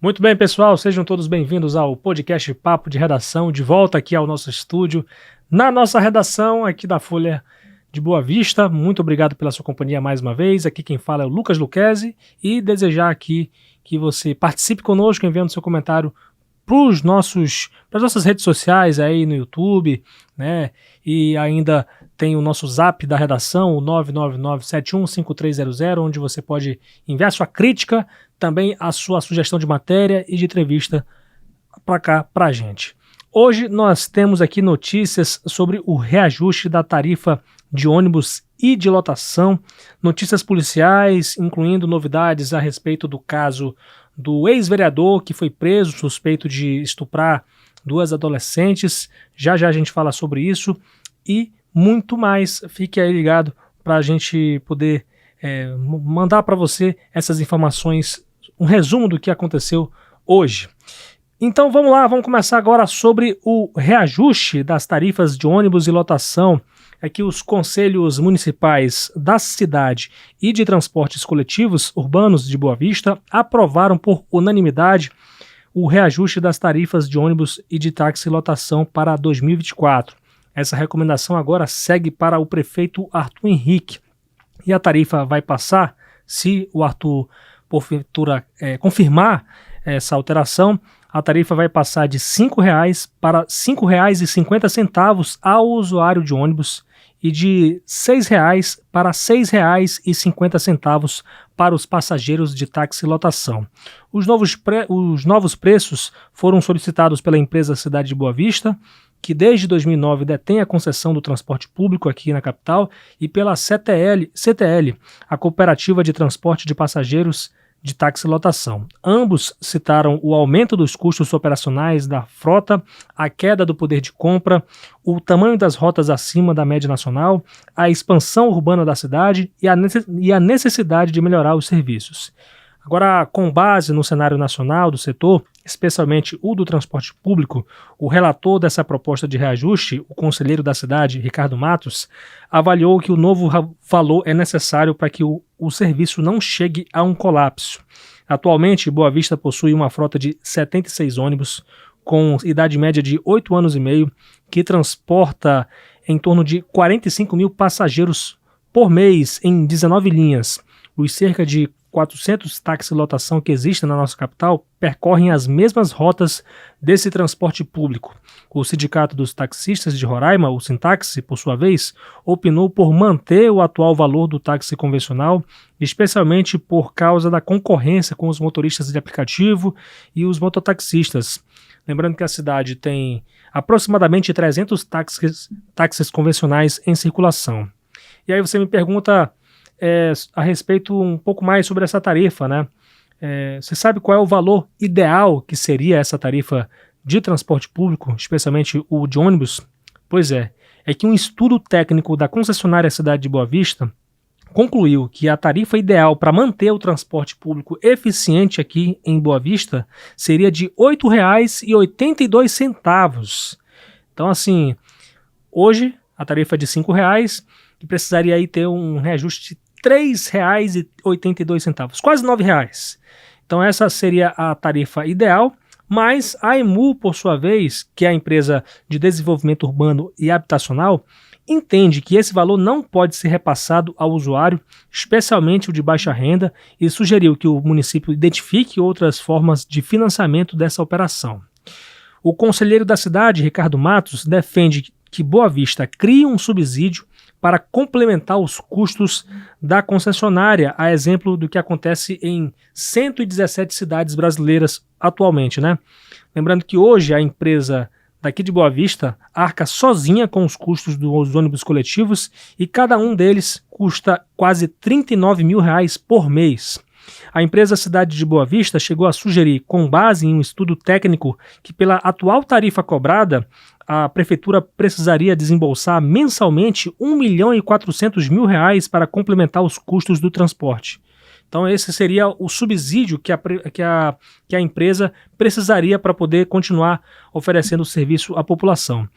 Muito bem, pessoal, sejam todos bem-vindos ao podcast Papo de Redação, de volta aqui ao nosso estúdio, na nossa redação aqui da Folha de Boa Vista. Muito obrigado pela sua companhia mais uma vez. Aqui quem fala é o Lucas Luquezzi e desejar aqui que você participe conosco enviando seu comentário para as nossas redes sociais aí no YouTube, né? E ainda tem o nosso zap da redação, o 999715300, onde você pode enviar sua crítica, também a sua sugestão de matéria e de entrevista para cá para a gente. Hoje nós temos aqui notícias sobre o reajuste da tarifa de ônibus e de lotação, notícias policiais, incluindo novidades a respeito do caso do ex-vereador que foi preso, suspeito de estuprar duas adolescentes. Já já a gente fala sobre isso e muito mais. Fique aí ligado para a gente poder mandar para você essas informações, um resumo do que aconteceu hoje. Então vamos lá, vamos começar agora sobre o reajuste das tarifas de ônibus e lotação. É que os conselhos municipais da cidade e de transportes coletivos urbanos de Boa Vista aprovaram por unanimidade o reajuste das tarifas de ônibus e de táxi lotação para 2024. Essa recomendação agora segue para o prefeito Arthur Henrique. E a tarifa vai passar, se o Arthur porventura confirmar essa alteração, a tarifa vai passar de R$ 5,00 para R$ 5,50 ao usuário de ônibus e de R$ 6,00 para R$ 6,50 para os passageiros de táxi lotação. Os novos preços foram solicitados pela empresa Cidade de Boa Vista, que desde 2009 detém a concessão do transporte público aqui na capital, e pela CTL, a Cooperativa de Transporte de Passageiros de Táxi Lotação. Ambos citaram o aumento dos custos operacionais da frota, a queda do poder de compra, o tamanho das rotas acima da média nacional, a expansão urbana da cidade e a necessidade de melhorar os serviços. Agora, com base no cenário nacional do setor, especialmente o do transporte público, o relator dessa proposta de reajuste, o conselheiro da cidade, Ricardo Matos, avaliou que o novo valor é necessário para que o serviço não chegue a um colapso. Atualmente, Boa Vista possui uma frota de 76 ônibus, com idade média de 8 anos e meio, que transporta em torno de 45 mil passageiros por mês em 19 linhas. Os cerca de 400 táxi lotação que existem na nossa capital percorrem as mesmas rotas desse transporte público. O Sindicato dos Taxistas de Roraima, o Sintaxi, por sua vez, opinou por manter o atual valor do táxi convencional, especialmente por causa da concorrência com os motoristas de aplicativo e os mototaxistas. Lembrando que a cidade tem aproximadamente 300 táxis convencionais em circulação. E aí você me pergunta a respeito um pouco mais sobre essa tarifa, né? Você sabe qual é o valor ideal que seria essa tarifa de transporte público, especialmente o de ônibus? Pois é que um estudo técnico da concessionária Cidade de Boa Vista concluiu que a tarifa ideal para manter o transporte público eficiente aqui em Boa Vista seria de R$ 8,82. Então, assim, hoje a tarifa é de R$ 5,00 e precisaria aí ter um reajuste de R$ 3,82, quase R$ 9,00. Então essa seria a tarifa ideal, mas a EMU, por sua vez, que é a empresa de desenvolvimento urbano e habitacional, entende que esse valor não pode ser repassado ao usuário, especialmente o de baixa renda, e sugeriu que o município identifique outras formas de financiamento dessa operação. O conselheiro da cidade, Ricardo Matos, defende que Boa Vista crie um subsídio para complementar os custos da concessionária, a exemplo do que acontece em 117 cidades brasileiras atualmente, né? Lembrando que hoje a empresa daqui de Boa Vista arca sozinha com os custos dos ônibus coletivos e cada um deles custa quase R$ 39 mil por mês. A empresa Cidade de Boa Vista chegou a sugerir, com base em um estudo técnico, que pela atual tarifa cobrada, a prefeitura precisaria desembolsar mensalmente R$ 1.400.000 para complementar os custos do transporte. Então esse seria o subsídio que a empresa precisaria para poder continuar oferecendo o serviço à população.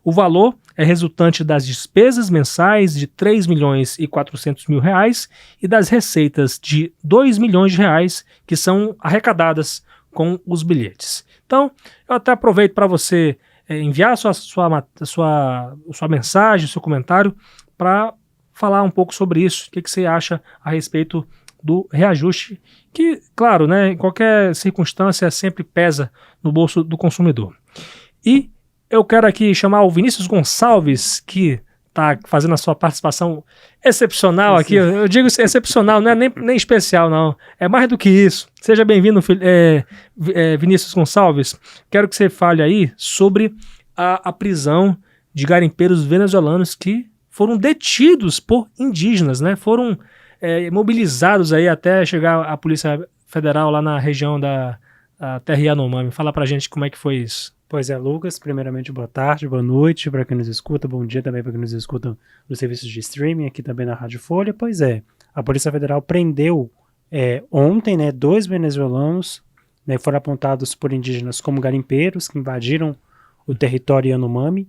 O valor é resultante das despesas mensais de R$ 3.400.000 e das receitas de R$ 2 milhões que são arrecadadas com os bilhetes. Então, eu até aproveito para você enviar sua mensagem, seu comentário, para falar um pouco sobre isso. O que você acha a respeito do reajuste, que, claro, né, em qualquer circunstância sempre pesa no bolso do consumidor. E eu quero aqui chamar o Vinícius Gonçalves, que está fazendo a sua participação excepcional aqui. Eu digo excepcional, não é nem especial, não. É mais do que isso. Seja bem-vindo, Vinícius Gonçalves. Quero que você fale aí sobre a prisão de garimpeiros venezuelanos que foram detidos por indígenas, né? Foram mobilizados aí até chegar a Polícia Federal lá na região da Terra Yanomami. Fala pra gente como é que foi isso. Pois é, Lucas, primeiramente boa tarde, boa noite para quem nos escuta, bom dia também para quem nos escuta nos serviços de streaming, aqui também na Rádio Folha. Pois é, a Polícia Federal prendeu ontem, né, 2 venezuelanos, né, foram apontados por indígenas como garimpeiros que invadiram o território Yanomami.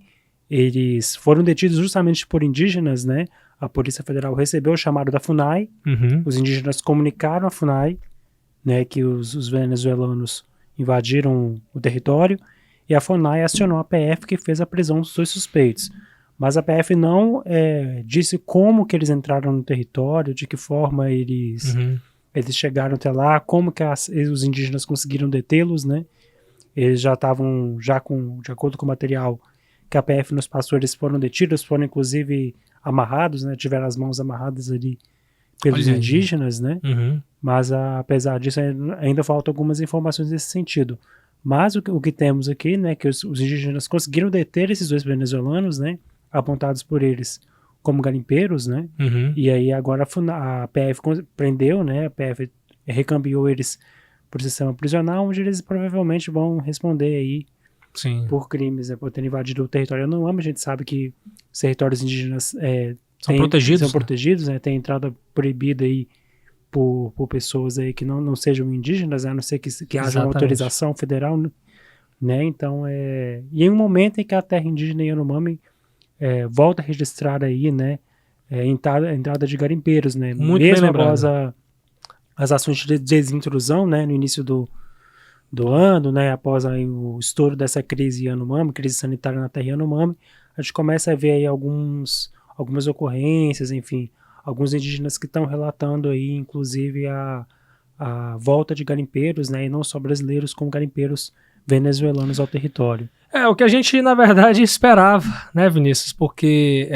Eles foram detidos justamente por indígenas, né? A Polícia Federal recebeu o chamado da FUNAI, os indígenas comunicaram à FUNAI, né, que os venezuelanos invadiram o território, e a FUNAI acionou a PF, que fez a prisão dos 2 suspeitos. Mas a PF não disse como que eles entraram no território, de que forma eles chegaram até lá, como que os indígenas conseguiram detê-los, né? Eles já estavam, de acordo com o material que a PF nos passou, eles foram detidos, foram inclusive amarrados, né? Tiveram as mãos amarradas ali pelos indígenas, né? Mas apesar disso, ainda faltam algumas informações nesse sentido. Mas o que temos aqui, né, que os indígenas conseguiram deter esses 2 venezuelanos, né, apontados por eles como garimpeiros, né, e aí agora a PF prendeu, né, a PF recambiou eles para o sistema prisional, onde eles provavelmente vão responder aí por crimes, né, por terem invadido o território Yanomami. A gente sabe que os territórios indígenas são protegidos, né, tem entrada proibida aí por pessoas aí que não sejam indígenas, né, a não ser que haja uma autorização federal, né, então e em um momento em que a terra indígena Yanomami volta a registrar aí, né, entrada de garimpeiros, né, muito mesmo após as ações de desintrusão, né, no início do ano, né, após aí o estouro dessa crise Yanomami, crise sanitária na terra Yanomami, a gente começa a ver aí algumas ocorrências, enfim, alguns indígenas que estão relatando aí, inclusive, a volta de garimpeiros, né, e não só brasileiros, como garimpeiros venezuelanos ao território. É o que a gente, na verdade, esperava, né, Vinícius? Porque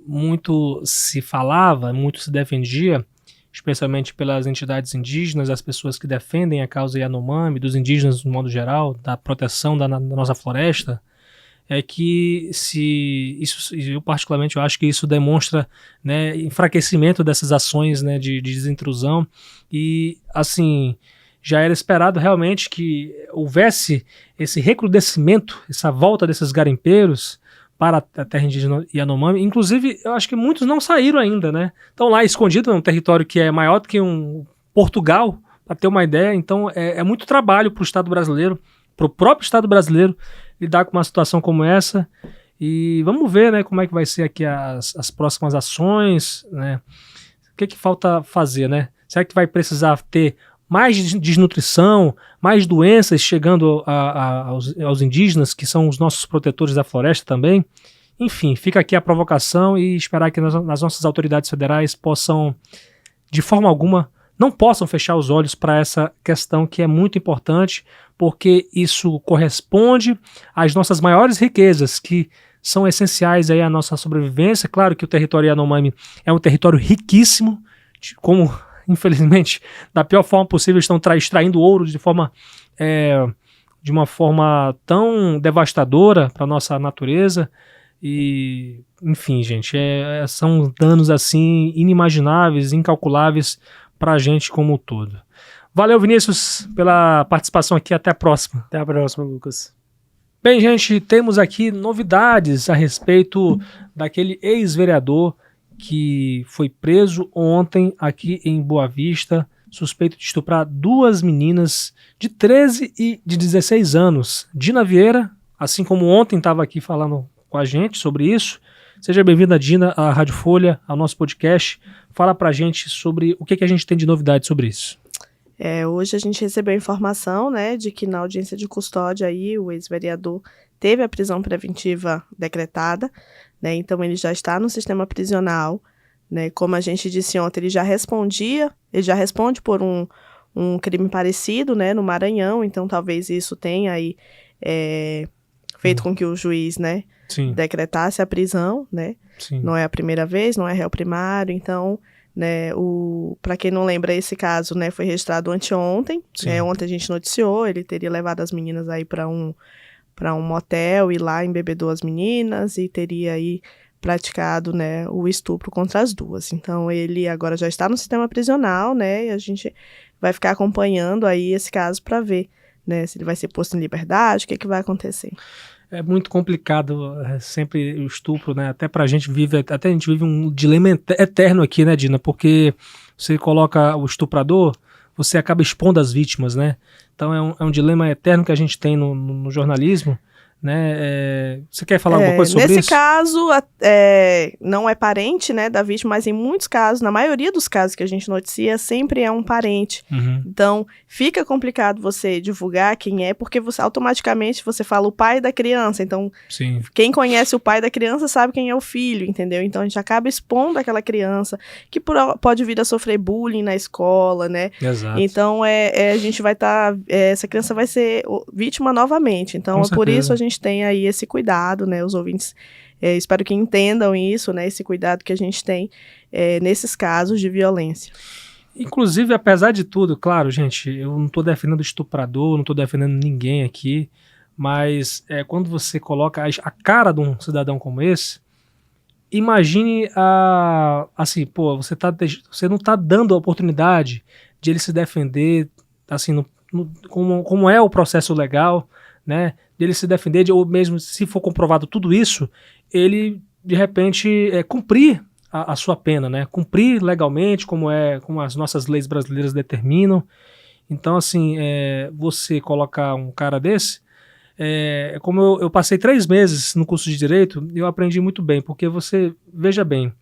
muito se falava, muito se defendia, especialmente pelas entidades indígenas, as pessoas que defendem a causa Yanomami, dos indígenas no modo geral, da proteção da nossa floresta, que eu particularmente eu acho que isso demonstra, né, enfraquecimento dessas ações, né, de desintrusão, e assim, já era esperado realmente que houvesse esse recrudescimento, essa volta desses garimpeiros para a terra indígena Yanomami. Inclusive, eu acho que muitos não saíram ainda, né, estão lá escondidos, num território que é maior do que Portugal, para ter uma ideia. Então é muito trabalho para o Estado brasileiro, para o próprio Estado brasileiro, lidar com uma situação como essa. E vamos ver, né, como é que vai ser aqui as próximas ações, né? O que falta fazer, né? Será que vai precisar ter mais desnutrição, mais doenças chegando aos indígenas, que são os nossos protetores da floresta também? Enfim, fica aqui a provocação e esperar que nas nossas autoridades federais possam, de forma alguma, não possam fechar os olhos para essa questão que é muito importante, porque isso corresponde às nossas maiores riquezas, que são essenciais aí à nossa sobrevivência. Claro que o território Yanomami é um território riquíssimo, como, infelizmente, da pior forma possível, estão extraindo ouro de uma forma tão devastadora para a nossa natureza. E, enfim, gente, são danos assim inimagináveis, incalculáveis para a gente como um todo. Valeu, Vinícius, pela participação aqui. Até a próxima. Até a próxima, Lucas. Bem, gente, temos aqui novidades a respeito daquele ex-vereador que foi preso ontem aqui em Boa Vista, suspeito de estuprar 2 meninas de 13 e de 16 anos. Dina Vieira, assim como ontem estava aqui falando com a gente sobre isso. Seja bem-vinda, Dina, à Rádio Folha, ao nosso podcast. Fala pra gente sobre o que a gente tem de novidade sobre isso. Hoje a gente recebeu a informação, né, de que na audiência de custódia aí o ex-vereador teve a prisão preventiva decretada, né, então ele já está no sistema prisional, né, como a gente disse ontem, ele já responde por um crime parecido, né, no Maranhão, então talvez isso tenha aí feito com que o juiz, né, Sim. decretasse a prisão, né, Sim. Não é a primeira vez, não é réu primário, então, né, para quem não lembra, esse caso, né, foi registrado anteontem, né, ontem a gente noticiou, ele teria levado as meninas aí para um motel e lá embebedou as meninas e teria aí praticado, né, o estupro contra as duas. Então, ele agora já está no sistema prisional, né, e a gente vai ficar acompanhando aí esse caso para ver, né, se ele vai ser posto em liberdade, o que vai acontecer. É muito complicado sempre o estupro, né? Até a gente vive um dilema eterno aqui, né, Dina? Porque você coloca o estuprador, você acaba expondo as vítimas, né? Então é um dilema eterno que a gente tem no jornalismo, né? Você quer falar alguma coisa sobre isso? Nesse caso, não é parente, né, da vítima, mas em muitos casos, na maioria dos casos que a gente noticia, sempre é um parente. Uhum. Então, fica complicado você divulgar quem é, porque automaticamente você fala o pai da criança. Então, Sim. Quem conhece o pai da criança sabe quem é o filho, entendeu? Então, a gente acaba expondo aquela criança que pode vir a sofrer bullying na escola, né? Exato. Então, a gente vai estar... essa criança vai ser vítima novamente. Então, por isso a gente tem aí esse cuidado, né? Os ouvintes, espero que entendam isso, né? Esse cuidado que a gente tem nesses casos de violência. Inclusive, apesar de tudo, claro, gente, eu não estou defendendo o estuprador, não estou defendendo ninguém aqui, mas quando você coloca a cara de um cidadão como esse, imagine assim, pô, você não está dando a oportunidade de ele se defender, assim, como é o processo legal, né? Dele se defender, ou mesmo se for comprovado tudo isso, ele de repente cumprir a sua pena, né? Cumprir legalmente, como as nossas leis brasileiras determinam. Então, assim, você colocar um cara desse, como eu passei 3 meses no curso de Direito, eu aprendi muito bem, porque você, veja bem,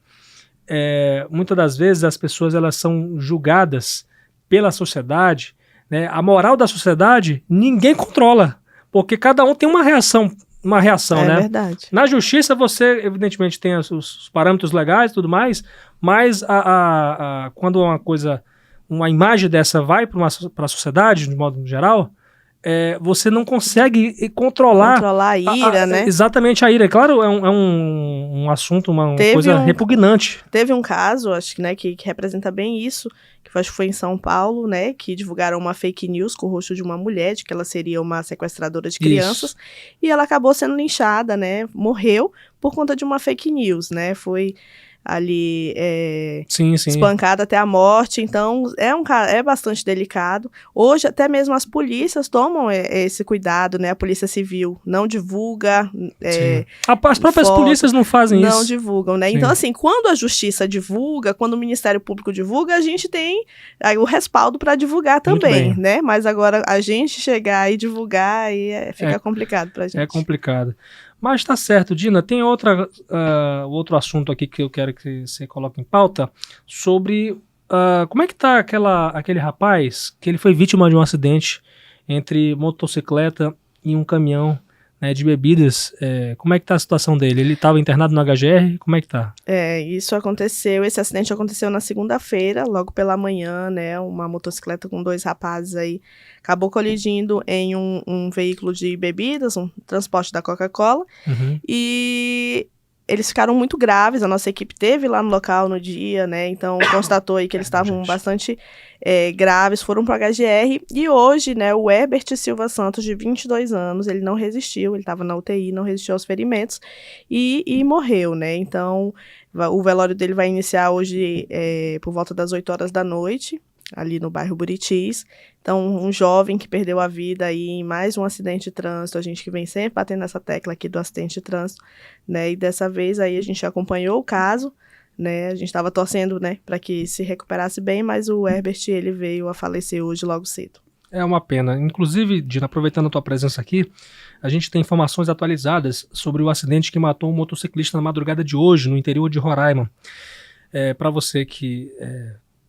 muitas das vezes as pessoas elas são julgadas pela sociedade, né? A moral da sociedade ninguém controla, porque cada um tem uma reação, né? É verdade. Na justiça você, evidentemente, tem os parâmetros legais e tudo mais, mas quando uma imagem dessa vai para a sociedade, de modo geral, você não consegue controlar a ira, né? Exatamente, a ira. Claro, é um assunto, uma coisa repugnante. Teve um caso, acho que, né, que representa bem isso, que acho que foi em São Paulo, né, que divulgaram uma fake news com o rosto de uma mulher, de que ela seria uma sequestradora de crianças, e ela acabou sendo linchada, né, morreu por conta de uma fake news, né, foi ali sim. espancada até a morte, então é bastante delicado. Hoje até mesmo as polícias tomam esse cuidado, né? A Polícia Civil não divulga. As próprias polícias não fazem isso. Não divulgam, né? Sim. Então, assim, quando a Justiça divulga, quando o Ministério Público divulga, a gente tem aí o respaldo para divulgar também, né? Mas agora a gente chegar e divulgar aí fica complicado pra gente. É complicado. Mas tá certo, Dina, tem outro assunto aqui que eu quero que você coloque em pauta, sobre como é que tá aquele rapaz que ele foi vítima de um acidente entre motocicleta e um caminhão, né, de bebidas. Como é que tá a situação dele? Ele estava internado no HGR? Como é que tá? Esse acidente aconteceu na segunda-feira, logo pela manhã, né, uma motocicleta com 2 rapazes aí acabou colidindo em um veículo de bebidas, um transporte da Coca-Cola, e eles ficaram muito graves, a nossa equipe esteve lá no local no dia, né, então constatou aí que eles estavam bastante graves, foram para o HGR, e hoje, né, o Herbert Silva Santos, de 22 anos, ele não resistiu, ele estava na UTI, não resistiu aos ferimentos, e morreu, né, então o velório dele vai iniciar hoje por volta das 8 horas da noite, ali no bairro Buritis. Então, um jovem que perdeu a vida aí em mais um acidente de trânsito, a gente que vem sempre batendo nessa tecla aqui do acidente de trânsito, né, e dessa vez aí a gente acompanhou o caso, né, a gente estava torcendo, né, para que se recuperasse bem, mas o Herbert, ele veio a falecer hoje logo cedo. É uma pena. Inclusive, Dina, aproveitando a tua presença aqui, a gente tem informações atualizadas sobre o acidente que matou um motociclista na madrugada de hoje, no interior de Roraima. Para você que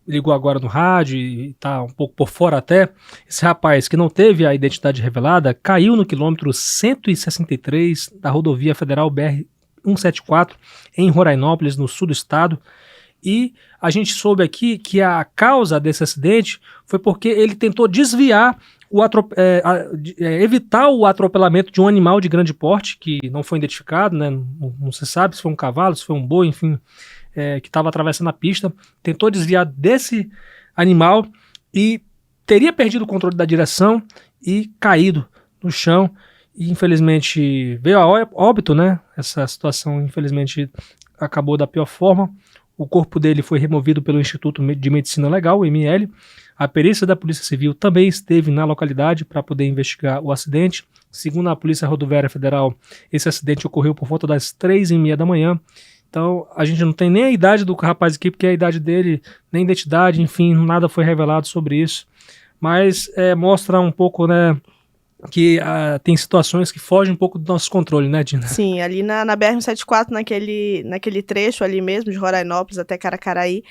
ligou agora no rádio e está um pouco por fora até, esse rapaz que não teve a identidade revelada caiu no quilômetro 163 da rodovia federal BR-174 em Rorainópolis, no sul do estado. E a gente soube aqui que a causa desse acidente foi porque ele tentou desviar, evitar o atropelamento de um animal de grande porte, que não foi identificado, né? Não se sabe se foi um cavalo, se foi um boi, enfim, que estava atravessando a pista. Tentou desviar desse animal e teria perdido o controle da direção e caído no chão. E infelizmente veio a óbito, né? Essa situação, infelizmente, acabou da pior forma. O corpo dele foi removido pelo Instituto de Medicina Legal, o IML. A perícia da Polícia Civil também esteve na localidade para poder investigar o acidente. Segundo a Polícia Rodoviária Federal, esse acidente ocorreu por volta das 3h30 da manhã. Então, a gente não tem nem a idade do rapaz aqui, porque a idade dele, nem identidade, enfim, nada foi revelado sobre isso. Mas mostra um pouco, né, que tem situações que fogem um pouco do nosso controle, né, Dina? Sim, ali na BR-174, naquele trecho ali mesmo, de Rorainópolis até Caracaraí,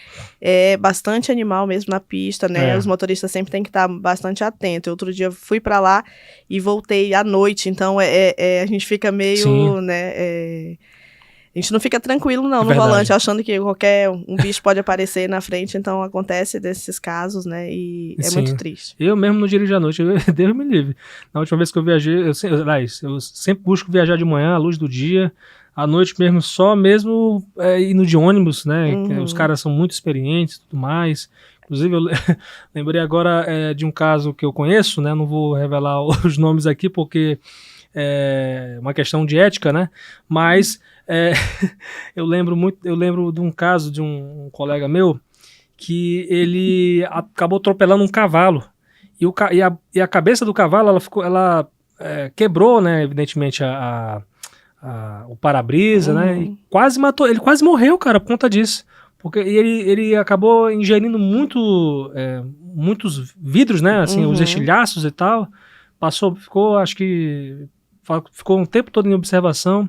é bastante animal mesmo na pista, né? Os motoristas sempre têm que estar bastante atentos. Outro dia eu fui para lá e voltei à noite, então a gente fica meio, Sim. né... A gente não fica tranquilo não no volante, achando que qualquer um bicho pode aparecer na frente, então acontece desses casos, né, e é muito triste. Eu mesmo não dirijo à noite, Deus me livre. Na última vez que eu viajei, eu sempre busco viajar de manhã, à luz do dia, à noite mesmo, só mesmo indo de ônibus, né, os caras são muito experientes e tudo mais. Inclusive, eu lembrei agora de um caso que eu conheço, né, não vou revelar os nomes aqui porque é uma questão de ética, né, mas... eu lembro de um caso de um colega meu que ele acabou atropelando um cavalo e a cabeça do cavalo ela quebrou, né, evidentemente o para-brisa, né, e quase matou, ele quase morreu, cara, por conta disso, porque ele acabou ingerindo muitos vidros, né, assim, os estilhaços e tal, ficou um tempo todo em observação.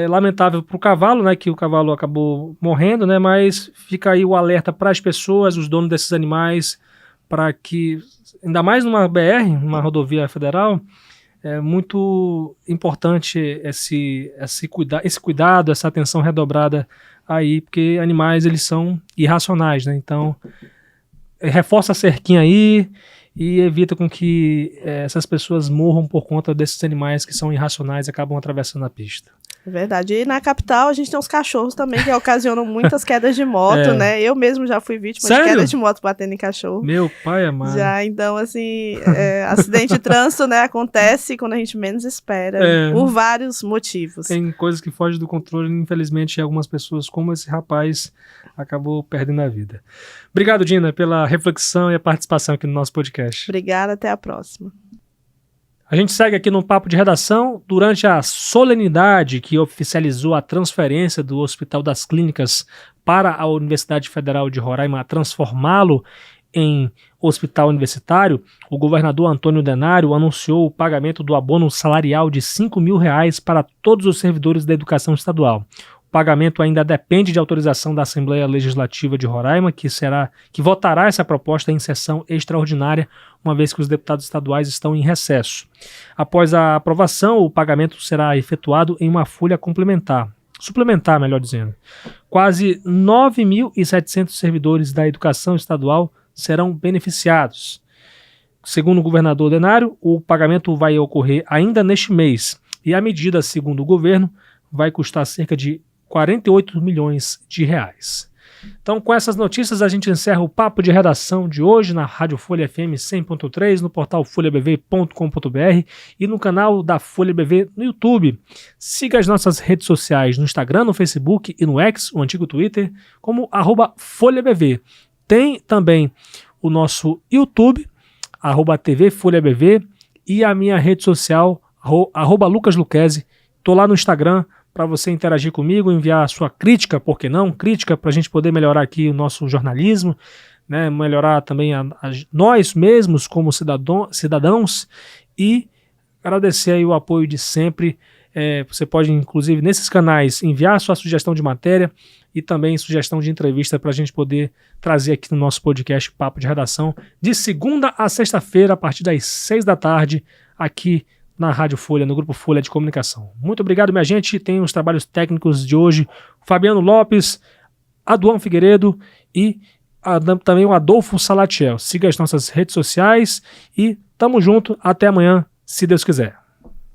Lamentável para o cavalo, né, que o cavalo acabou morrendo, né, mas fica aí o alerta para as pessoas, os donos desses animais, para que, ainda mais numa BR, uma rodovia federal, é muito importante esse cuidado, essa atenção redobrada aí, porque animais, eles são irracionais, né, então reforça a cerquinha aí e evita com que essas pessoas morram por conta desses animais que são irracionais e acabam atravessando a pista. É verdade. E na capital a gente tem os cachorros também que ocasionam muitas quedas de moto, né? Eu mesmo já fui vítima de queda de moto batendo em cachorro. Meu pai amado. Já, então, assim, acidente de trânsito, né, acontece quando a gente menos espera, por vários motivos. Tem coisas que fogem do controle, infelizmente, algumas pessoas, como esse rapaz, acabou perdendo a vida. Obrigado, Dina, pela reflexão e a participação aqui no nosso podcast. Obrigada, até a próxima. A gente segue aqui no Papo de Redação. Durante a solenidade que oficializou a transferência do Hospital das Clínicas para a Universidade Federal de Roraima, transformá-lo em hospital universitário, o governador Antônio Denário anunciou o pagamento do abono salarial de R$ 5.000 para todos os servidores da educação estadual. O pagamento ainda depende de autorização da Assembleia Legislativa de Roraima, que votará essa proposta em sessão extraordinária, uma vez que os deputados estaduais estão em recesso. Após a aprovação, o pagamento será efetuado em uma folha suplementar, melhor dizendo. Quase 9.700 servidores da educação estadual serão beneficiados. Segundo o governador Denário, o pagamento vai ocorrer ainda neste mês, e a medida, segundo o governo, vai custar cerca de R$ 48 milhões. Então, com essas notícias, a gente encerra o Papo de Redação de hoje na Rádio Folha FM 100.3, no portal folhabv.com.br e no canal da Folha BV no YouTube. Siga as nossas redes sociais no Instagram, no Facebook e no X, o antigo Twitter, como @FolhaBV. Tem também o nosso YouTube, @TV Folha BV, e a minha rede social, @LucasLuquezzi. Estou lá no Instagram, para você interagir comigo, enviar a sua crítica, por que não? Crítica para a gente poder melhorar aqui o nosso jornalismo, né? Melhorar também nós mesmos como cidadãos e agradecer aí o apoio de sempre Você pode, inclusive, nesses canais, enviar sua sugestão de matéria e também sugestão de entrevista para a gente poder trazer aqui no nosso podcast Papo de Redação, de segunda a sexta-feira, a partir das 6 da tarde, aqui na Rádio Folha, no Grupo Folha de Comunicação. Muito obrigado, minha gente. Tem os trabalhos técnicos de hoje, Fabiano Lopes, Aduan Figueiredo e também o Adolfo Salatiel. Siga as nossas redes sociais e tamo junto. Até amanhã, se Deus quiser.